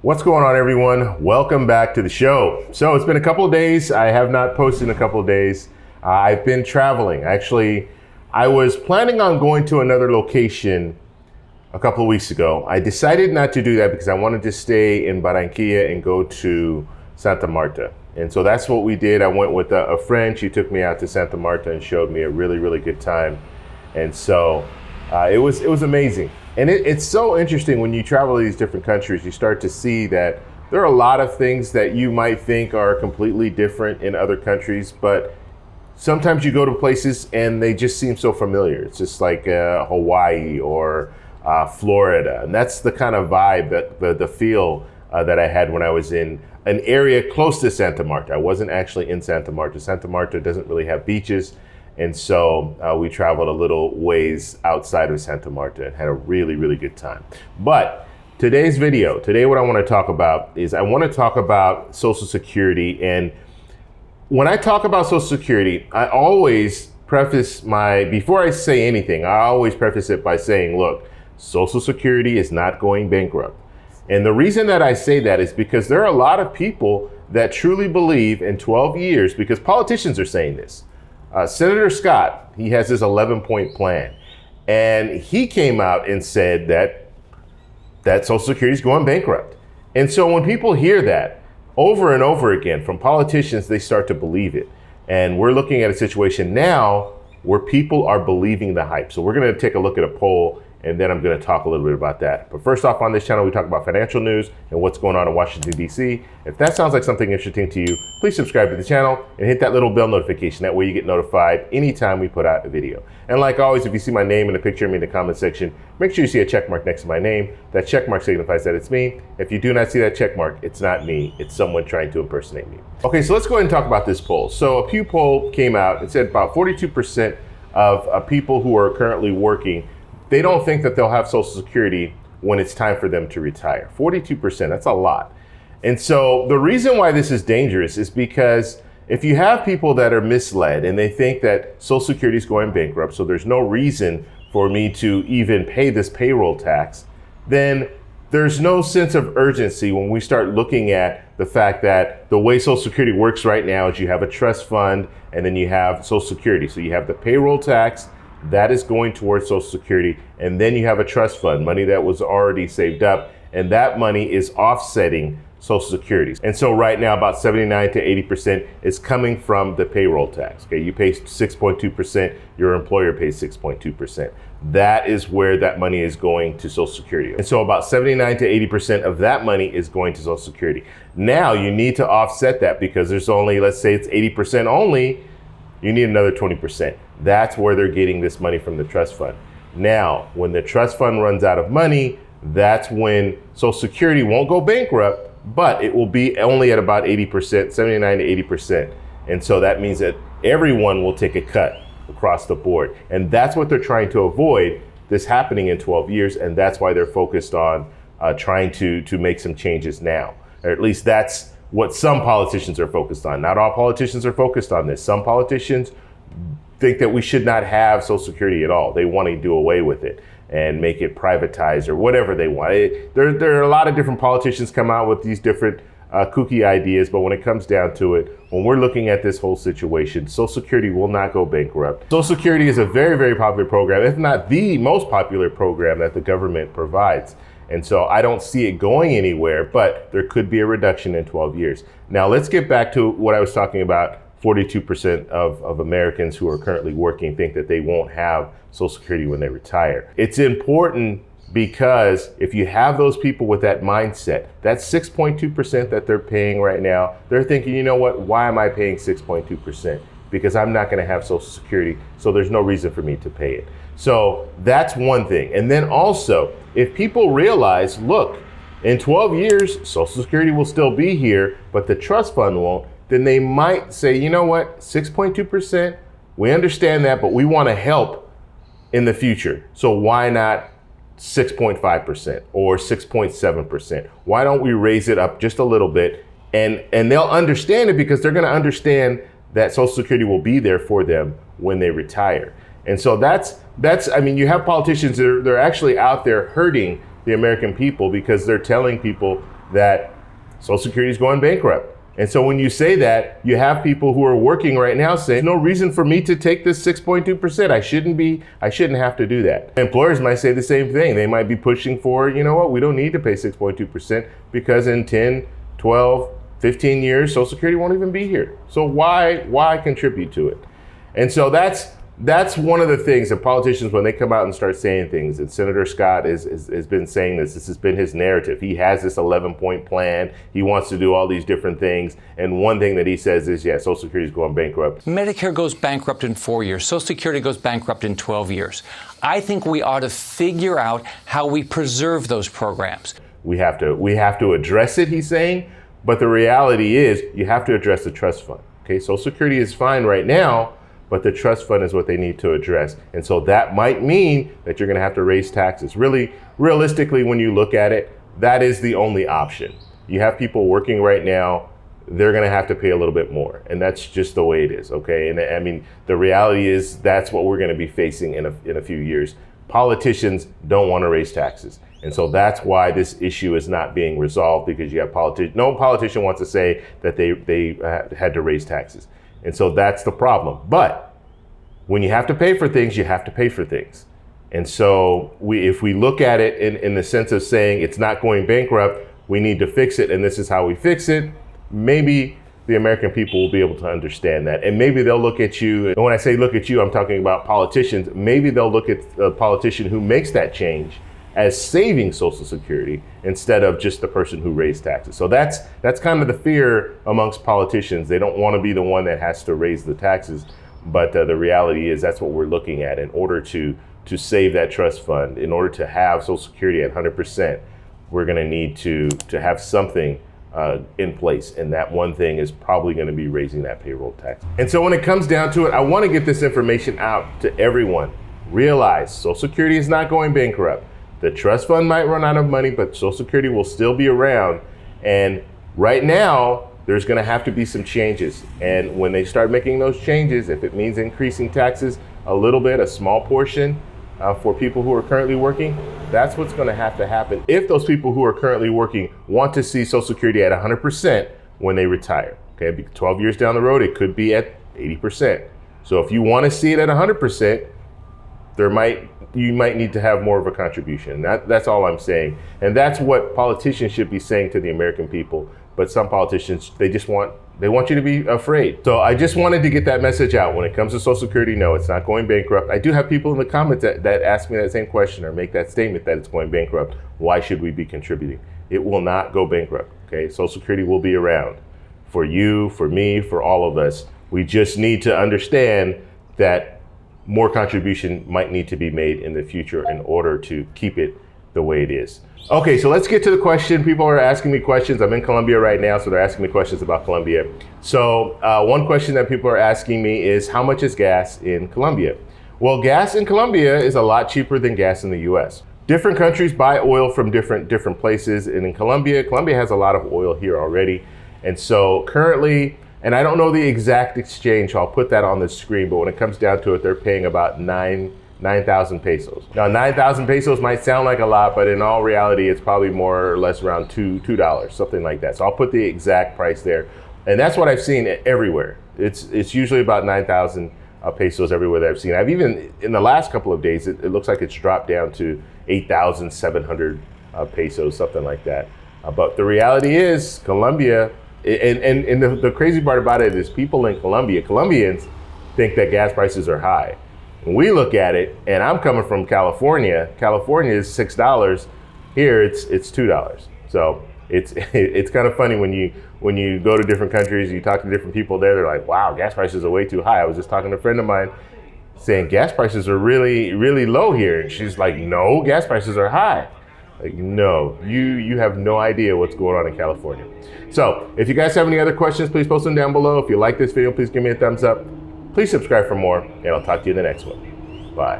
What's going on, everyone? Welcome back to the show. So it's been a couple of days. I have not posted in a couple of days. I've been traveling. Actually, I was planning on going to another location a couple of weeks ago. I decided not to do that because I wanted to stay in Barranquilla and go to Santa Marta. And so that's what we did. I went with a friend. She took me out to Santa Marta and showed me a really, really good time. And so it was amazing. And it's so interesting when you travel to these different countries, you start to see that there are a lot of things that you might think are completely different in other countries, but sometimes you go to places and they just seem so familiar. It's just like Hawaii or Florida. And that's the kind of vibe, that the feel that I had when I was in an area close to Santa Marta. I wasn't actually in Santa Marta. Santa Marta doesn't really have beaches. And so we traveled a little ways outside of Santa Marta and had a really, really good time. But today what I want to talk about is I want to talk about Social Security. And when I talk about Social Security, I always preface before I say anything, I always preface it by saying, look, Social Security is not going bankrupt. And the reason that I say that is because there are a lot of people that truly believe in 12 years, because politicians are saying this. Senator Scott, he has this 11-point plan, and he came out and said that Social Security is going bankrupt. And so when people hear that over and over again from politicians, they start to believe it. And we're looking at a situation now where people are believing the hype. So we're going to take a look at a poll, and then I'm going to talk a little bit about that. But first off, on this channel, we talk about financial news and what's going on in Washington, D.C. If that sounds like something interesting to you, please subscribe to the channel and hit that little bell notification. That way you get notified anytime we put out a video. And like always, if you see my name and a picture of me in the comment section, make sure you see a check mark next to my name. That check mark signifies that it's me. If you do not see that check mark, it's not me. It's someone trying to impersonate me. Okay, so let's go ahead and talk about this poll. So a Pew Poll came out and said about 42% of people who are currently working, they don't think that they'll have Social Security when it's time for them to retire. 42%, that's a lot. And so the reason why this is dangerous is because if you have people that are misled and they think that Social Security is going bankrupt, so there's no reason for me to even pay this payroll tax, then there's no sense of urgency when we start looking at the fact that the way Social Security works right now is you have a trust fund and then you have Social Security. So you have the payroll tax, that is going towards Social Security, and then you have a trust fund, money that was already saved up, and that money is offsetting Social Security. And so right now about 79 to 80% is coming from the payroll tax. Okay, you pay 6.2%, your employer pays 6.2%. That is where that money is going to Social Security. And so about 79 to 80% of that money is going to Social Security. Now you need to offset that because there's only, let's say it's 80% only, you need another 20%. That's where they're getting this money from the trust fund. Now, when the trust fund runs out of money, that's when Social Security won't go bankrupt, but it will be only at about 80%, 79 to 80%. And so that means that everyone will take a cut across the board. And that's what they're trying to avoid, this happening in 12 years. And that's why they're focused on trying to make some changes now. Or at least that's what some politicians are focused on. Not all politicians are focused on this. Some politicians think that we should not have Social Security at all. They want to do away with it and make it privatized or whatever they want. There are a lot of different politicians come out with these different kooky ideas, but when it comes down to it, when we're looking at this whole situation, Social Security will not go bankrupt. Social Security is a very, very popular program, if not the most popular program that the government provides. And so I don't see it going anywhere, but there could be a reduction in 12 years. Now let's get back to what I was talking about. 42% of Americans who are currently working think that they won't have Social Security when they retire. It's important because if you have those people with that mindset, that's 6.2% that they're paying right now. They're thinking, you know what, why am I paying 6.2%? Because I'm not going to have Social Security, so there's no reason for me to pay it. So that's one thing. And then also, if people realize, look, in 12 years, Social Security will still be here, but the trust fund won't, then they might say, you know what, 6.2%, we understand that, but we want to help in the future. So why not 6.5% or 6.7%? Why don't we raise it up just a little bit? And they'll understand it because they're going to understand that Social Security will be there for them when they retire. And so that's I mean, you have politicians that are actually out there hurting the American people because they're telling people that Social Security is going bankrupt. And so when you say that, you have people who are working right now saying, no reason for me to take this 6.2%. I shouldn't have to do that. Employers might say the same thing. They might be pushing for, you know what, we don't need to pay 6.2% because in 10, 12, 15 years, Social Security won't even be here. So why contribute to it? And so that's one of the things that politicians, when they come out and start saying things, and Senator Scott has been saying this has been his narrative. He has this 11-point plan. He wants to do all these different things. And one thing that he says is, yeah, Social Security is going bankrupt. Medicare goes bankrupt in 4 years. Social Security goes bankrupt in 12 years. I think we ought to figure out how we preserve those programs. We have to address it, he's saying. But the reality is you have to address the trust fund. Okay, Social Security is fine right now, but the trust fund is what they need to address. And so that might mean that you're going to have to raise taxes. Really, realistically, when you look at it, that is the only option. You have people working right now, they're going to have to pay a little bit more. And that's just the way it is, okay? And I mean, the reality is that's what we're going to be facing in a few years. Politicians don't want to raise taxes. And so that's why this issue is not being resolved, because you have no politician wants to say that they had to raise taxes. And so that's the problem. But when you have to pay for things, you have to pay for things. And so if we look at it in the sense of saying it's not going bankrupt, we need to fix it, and this is how we fix it, maybe the American people will be able to understand that. And maybe they'll look at you, and when I say look at you, I'm talking about politicians. Maybe they'll look at a politician who makes that change as saving Social Security instead of just the person who raised taxes. So that's kind of the fear amongst politicians. They don't want to be the one that has to raise the taxes, but the reality is that's what we're looking at. In order to save that trust fund, in order to have Social Security at 100%, we're going to need to have something in place. And that one thing is probably going to be raising that payroll tax. And so when it comes down to it, I want to get this information out to everyone. Realize Social Security is not going bankrupt. The trust fund might run out of money, but Social Security will still be around. And right now, there's going to have to be some changes. And when they start making those changes, if it means increasing taxes a little bit, a small portion for people who are currently working, that's what's going to happen. If those people who are currently working want to see Social Security at 100% when they retire, okay, 12 years down the road, it could be at 80%. So if you want to see it at 100%, you might need to have more of a contribution. That's all I'm saying. And that's what politicians should be saying to the American people. But some politicians, they want you to be afraid. So I just wanted to get that message out. When it comes to Social Security, no, it's not going bankrupt. I do have people in the comments that ask me that same question or make that statement that it's going bankrupt. Why should we be contributing? It will not go bankrupt, okay? Social Security will be around for you, for me, for all of us. We just need to understand that more contribution might need to be made in the future in order to keep it the way it is. Okay, so let's get to the question. People are asking me questions. I'm in Colombia right now, so they're asking me questions about Colombia. So one question that people are asking me is, how much is gas in Colombia? Well, gas in Colombia is a lot cheaper than gas in the US. Different countries buy oil from different places, and in Colombia has a lot of oil here already. And so currently, and I don't know the exact exchange, so I'll put that on the screen, but when it comes down to it, they're paying about 9,000 pesos. Now, 9,000 pesos might sound like a lot, but in all reality, it's probably more or less around $2, something like that. So I'll put the exact price there. And that's what I've seen everywhere. It's usually about 9,000 pesos everywhere that I've seen. I've even, in the last couple of days, it looks like it's dropped down to 8,700 pesos, something like that. But the reality is, Colombia, and the crazy part about it is people in Colombia, Colombians think that gas prices are high. When we look at it, and I'm coming from California, California is $6. Here it's $2. So it's kind of funny when you go to different countries, you talk to different people there, they're like, wow, gas prices are way too high. I was just talking to a friend of mine saying gas prices are really, really low here. And she's like, no, gas prices are high. Like, no, you have no idea what's going on in California. So if you guys have any other questions, please post them down below. If you like this video, please give me a thumbs up. Please subscribe for more, and I'll talk to you in the next one. Bye.